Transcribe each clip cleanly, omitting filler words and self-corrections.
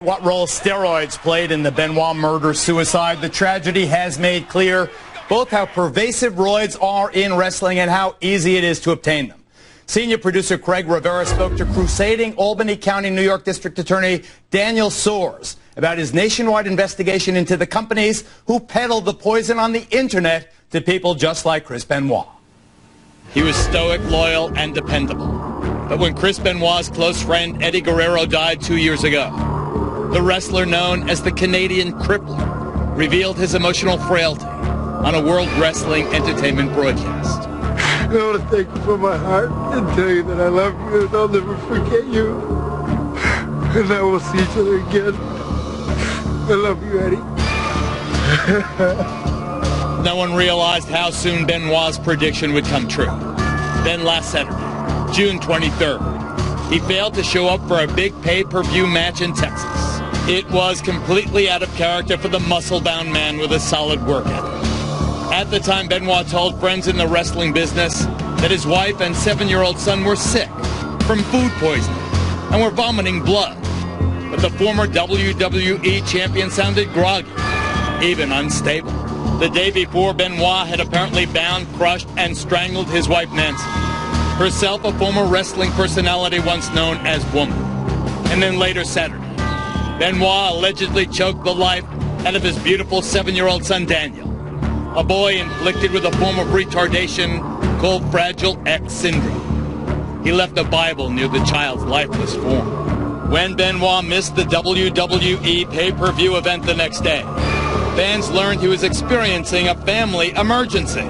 What role steroids played in the Benoit murder-suicide? The tragedy has made clear both how pervasive roids are in wrestling and how easy it is to obtain them. Senior producer Craig Rivera spoke to crusading Albany County, New York District Attorney Daniel Soares about his nationwide investigation into the companies who peddled the poison on the internet to people just like Chris Benoit. He was stoic, loyal, and dependable. But when Chris Benoit's close friend Eddie Guerrero died 2 years ago, the wrestler known as the Canadian Crippler revealed his emotional frailty on a World Wrestling Entertainment broadcast. I want to thank you from my heart and tell you that I love you and I'll never forget you. And I will see each other again. I love you, Eddie. No one realized how soon Benoit's prediction would come true. Then last Saturday, June 23rd, he failed to show up for a big pay-per-view match in Texas. It was completely out of character for the muscle-bound man with a solid work ethic. At the time, Benoit told friends in the wrestling business that his wife and 7-year-old son were sick from food poisoning and were vomiting blood. But the former WWE champion sounded groggy, even unstable. The day before, Benoit had apparently bound, crushed, and strangled his wife Nancy, herself a former wrestling personality once known as Woman. And then later Saturday, Benoit allegedly choked the life out of his beautiful 7-year-old son Daniel, a boy inflicted with a form of retardation called Fragile X syndrome. He left a Bible near the child's lifeless form. When Benoit missed the WWE pay-per-view event the next day, fans learned he was experiencing a family emergency.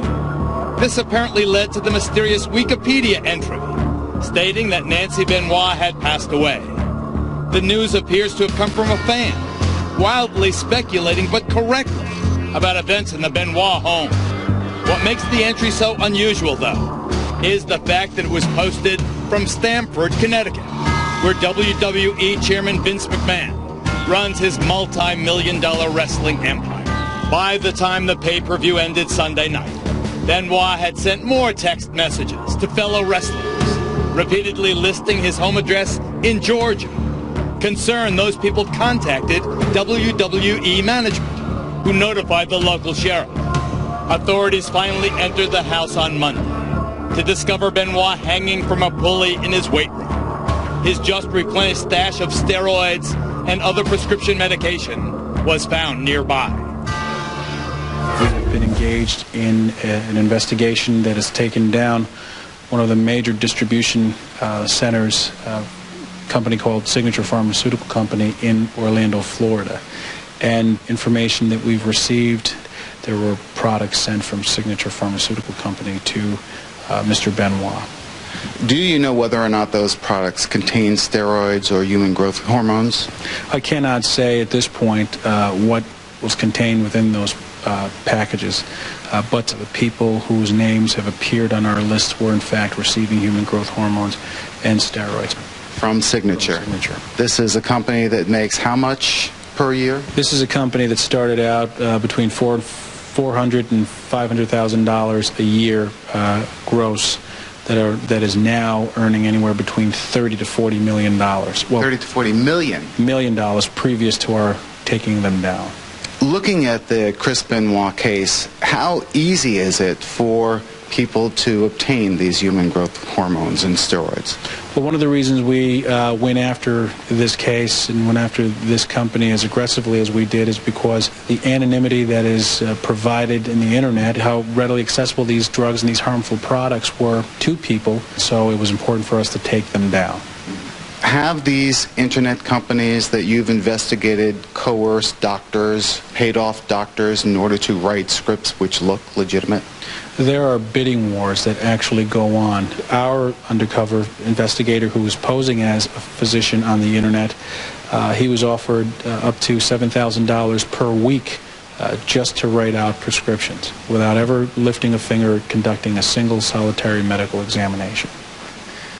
This apparently led to the mysterious Wikipedia entry stating that Nancy Benoit had passed away. The news appears to have come from a fan, wildly speculating but correctly about events in the Benoit home. What makes the entry so unusual, though, is the fact that it was posted from Stamford, Connecticut, where WWE Chairman Vince McMahon runs his multi-million-dollar wrestling empire. By the time the pay-per-view ended Sunday night, Benoit had sent more text messages to fellow wrestlers, repeatedly listing his home address in Georgia. Concerned, those people contacted WWE management, who notified the local sheriff. Authorities finally entered the house on Monday to discover Benoit hanging from a pulley in his weight room. His just replenished stash of steroids and other prescription medication was found nearby. We have been engaged in an investigation that has taken down one of the major distribution centers, a company called Signature Pharmaceutical Company in Orlando, Florida. And information that we've received, there were products sent from Signature Pharmaceutical Company to Mr. Benoit. Do you know whether or not those products contain steroids or human growth hormones? I cannot say at this point what was contained within those packages, but the people whose names have appeared on our list were in fact receiving human growth hormones and steroids. From Signature. From Signature. This is a company that makes how much per year? This is a company that started out between $400,000 and $500,000 a year gross, that is now earning anywhere between $30 to $40 million. Well, $30 to $40 million? $million previous to our taking them down. Looking at the Chris Benoit case, how easy is it for people to obtain these human growth hormones and steroids? Well, one of the reasons we went after this case and went after this company as aggressively as we did is because the anonymity that is provided in the internet, how readily accessible these drugs and these harmful products were to people, so it was important for us to take them down. Have these internet companies that you've investigated coerced doctors, paid off doctors in order to write scripts which look legitimate? There are bidding wars that actually go on. Our undercover investigator who was posing as a physician on the internet, he was offered up to $7,000 per week just to write out prescriptions without ever lifting a finger or conducting a single solitary medical examination.